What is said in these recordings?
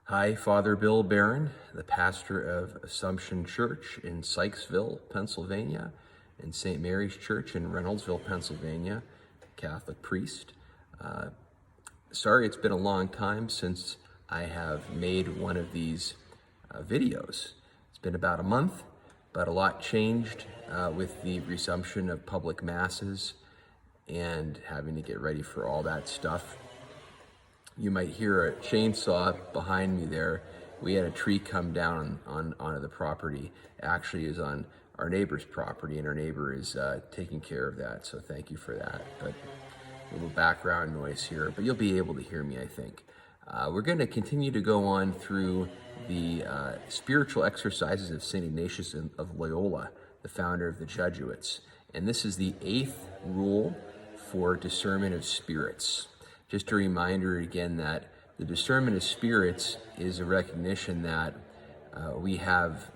Hi, Father Bill Barron, the pastor of Assumption Church in Sykesville, Pennsylvania, and St. Mary's Church in Reynoldsville, Pennsylvania, Catholic priest. Sorry it's been a long time since I have made one of these videos. It's been about a month, but a lot changed with the resumption of public masses and having to get ready for all that stuff. You might hear a chainsaw behind me there. We had a tree come down onto the property. Actually is on our neighbor's property, and our neighbor is taking care of that, so thank you for that. But a little background noise here, but you'll be able to hear me, I think. We're going to continue to go on through the spiritual exercises of St. Ignatius of Loyola, the founder of the Jesuits. And this is the 8th rule for discernment of spirits. Just a reminder again that the discernment of spirits is a recognition that we have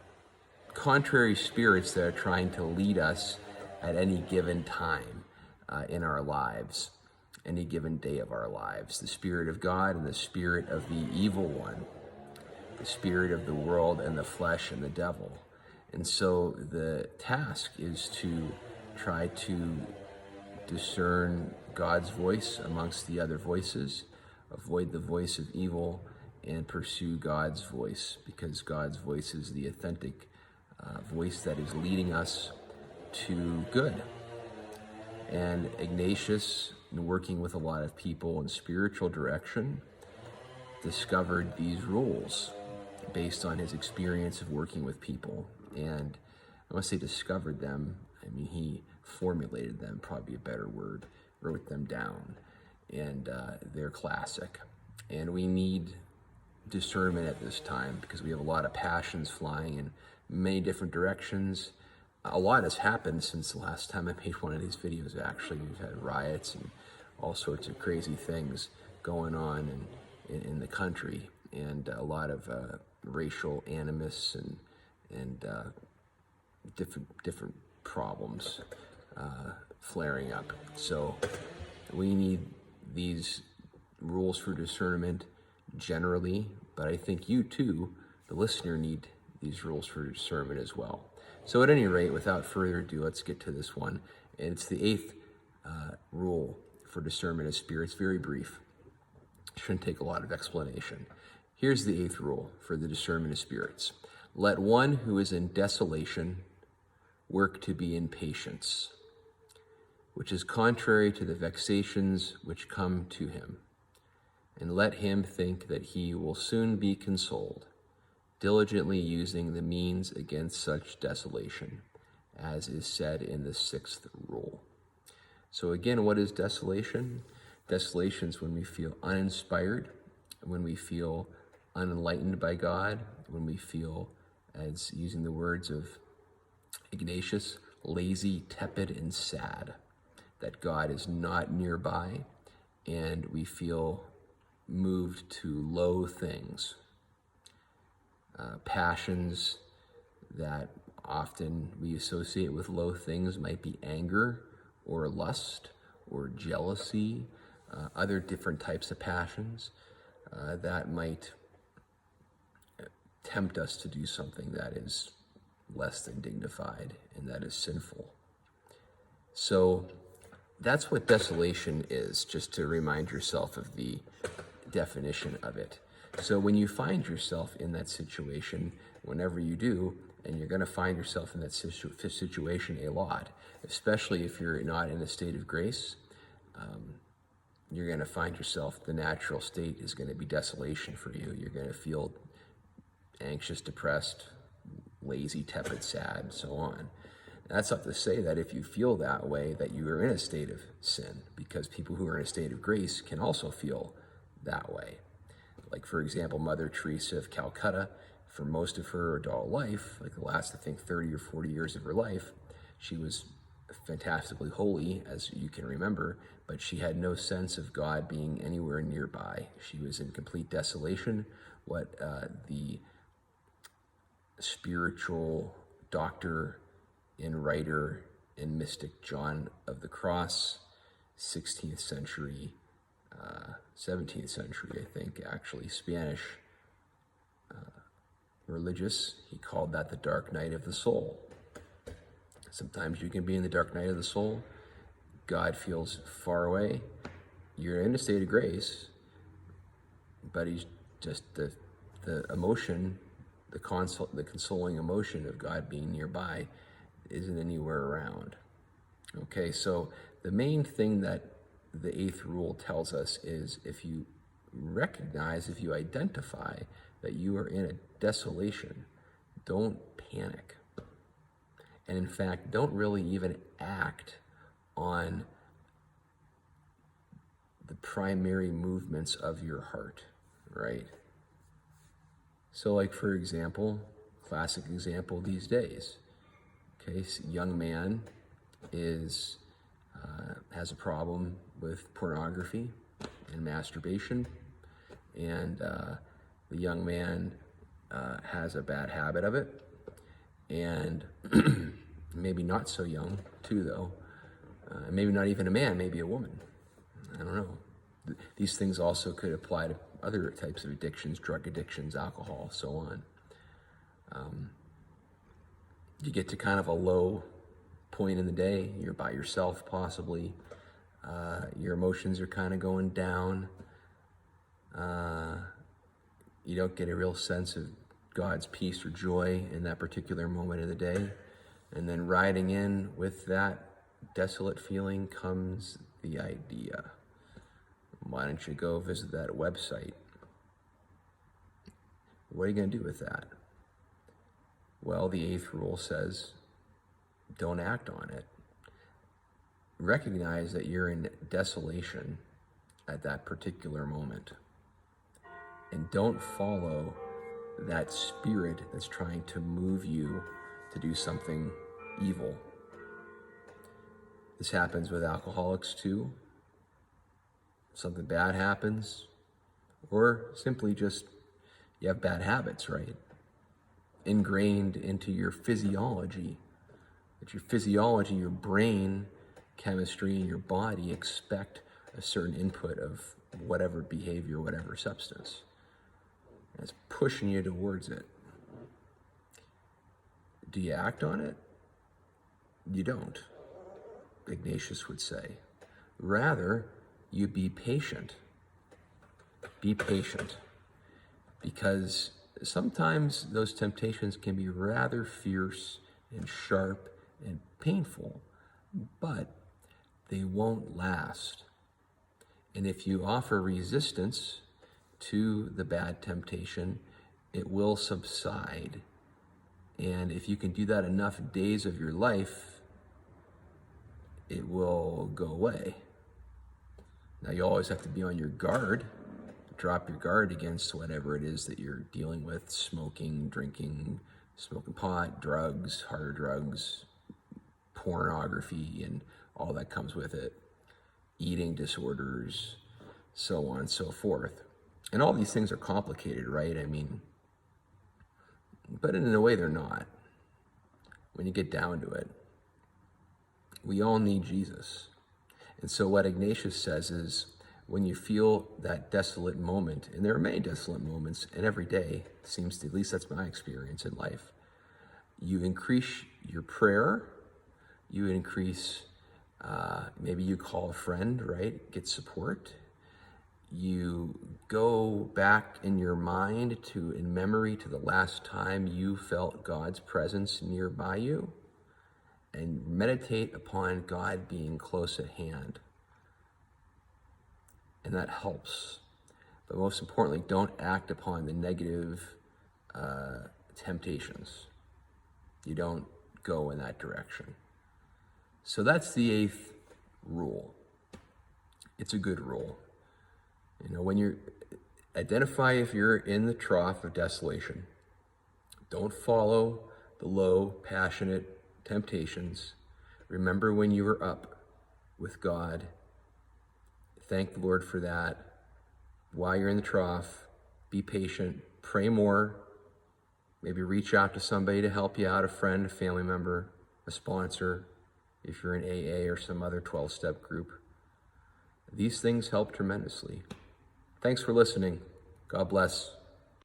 contrary spirits that are trying to lead us at any given time in our lives, any given day of our lives. The spirit of God and the spirit of the evil one, the spirit of the world and the flesh and the devil. And so the task is to try to discern God's voice amongst the other voices, avoid the voice of evil, and pursue God's voice, because God's voice is the authentic voice that is leading us to good. And Ignatius, in working with a lot of people in spiritual direction, discovered these rules based on his experience of working with people. And I want to say discovered them, I mean, he formulated them, probably a better word, wrote them down, and they're classic. And we need discernment at this time because we have a lot of passions flying in many different directions. A lot has happened since the last time I made one of these videos, actually. We've had riots and all sorts of crazy things going on in the country, and a lot of racial animus and different problems flaring up. So we need these rules for discernment generally, but I think you too, the listener, need these rules for discernment as well. So at any rate, without further ado, let's get to this one. And it's the 8th rule for discernment of spirits. Very brief. Shouldn't take a lot of explanation. Here's the 8th rule for the discernment of spirits. Let one who is in desolation work to be in patience, which is contrary to the vexations which come to him. And let him think that he will soon be consoled, diligently using the means against such desolation, as is said in the 6th rule. So again, what is desolation? Desolation is when we feel uninspired, when we feel unenlightened by God, when we feel, as using the words of Ignatius, lazy, tepid, and sad, that God is not nearby, and we feel moved to low things. Passions that often we associate with low things might be anger or lust or jealousy, other different types of passions that might tempt us to do something that is less than dignified and that is sinful. So that's what desolation is, just to remind yourself of the definition of it. So when you find yourself in that situation, whenever you do, and you're going to find yourself in that situation a lot, especially if you're not in a state of grace, you're going to find yourself, the natural state is going to be desolation for you. You're going to feel anxious, depressed, lazy, tepid, sad, and so on. That's not to say that if you feel that way that you are in a state of sin, because people who are in a state of grace can also feel that way. Like, for example, Mother Teresa of Calcutta, for most of her adult life, like the last, I think, 30 or 40 years of her life, she was fantastically holy, as you can remember, but she had no sense of God being anywhere nearby. She was in complete desolation. What the spiritual doctor and writer and mystic John of the Cross, 16th century, 17th century, I think, actually, Spanish religious, he called that the dark night of the soul. Sometimes you can be in the dark night of the soul. God feels far away. You're in a state of grace, but he's just the emotion, the consoling emotion of God being nearby isn't anywhere around. Okay, so the main thing that the 8th rule tells us is if you recognize, if you identify that you are in a desolation, don't panic. And in fact, don't really even act on the primary movements of your heart, right? So like, for example, classic example these days, okay, so young man has a problem with pornography and masturbation, and the young man has a bad habit of it, and maybe not so young too though, maybe not even a man, maybe a woman, I don't know. These things also could apply to other types of addictions, drug addictions, alcohol, so on. You get to kind of a low point in the day, you're by yourself possibly, your emotions are kind of going down, you don't get a real sense of God's peace or joy in that particular moment of the day, and then riding in with that desolate feeling comes the idea. Why don't you go visit that website? What are you going to do with that? Well, the 8th rule says, don't act on it. Recognize that you're in desolation at that particular moment. And don't follow that spirit that's trying to move you to do something evil. This happens with alcoholics too. Something bad happens, or simply just you have bad habits, right? Ingrained into your physiology. That your physiology, your brain chemistry, and your body expect a certain input of whatever behavior, whatever substance. And it's pushing you towards it. Do you act on it? You don't, Ignatius would say. Rather, you be patient. Be patient. Because sometimes those temptations can be rather fierce and sharp and painful, but they won't last. And if you offer resistance to the bad temptation, it will subside. And if you can do that enough days of your life, it will go away. Now, you always have to be on your guard, drop your guard against whatever it is that you're dealing with, smoking, drinking, smoking pot, drugs, harder drugs, pornography, and all that comes with it, eating disorders, so on and so forth. And all these things are complicated, right? I mean, but in a way they're not. When you get down to it, we all need Jesus. And so what Ignatius says is, when you feel that desolate moment, and there are many desolate moments, and every day seems to, at least that's my experience in life, you increase your prayer, you increase, maybe you call a friend, right? Get support. You go back in your mind in memory to the last time you felt God's presence nearby you, and meditate upon God being close at hand. And that helps. But most importantly, don't act upon the negative temptations. You don't go in that direction. So that's the 8th rule. It's a good rule. You know, when you identify if you're in the trough of desolation, don't follow the low, passionate temptations. Remember when you were up with God. Thank the Lord for that. While you're in the trough, be patient, pray more, maybe reach out to somebody to help you out, a friend, a family member, a sponsor, if you're in AA or some other 12-step group. These things help tremendously. Thanks for listening. God bless.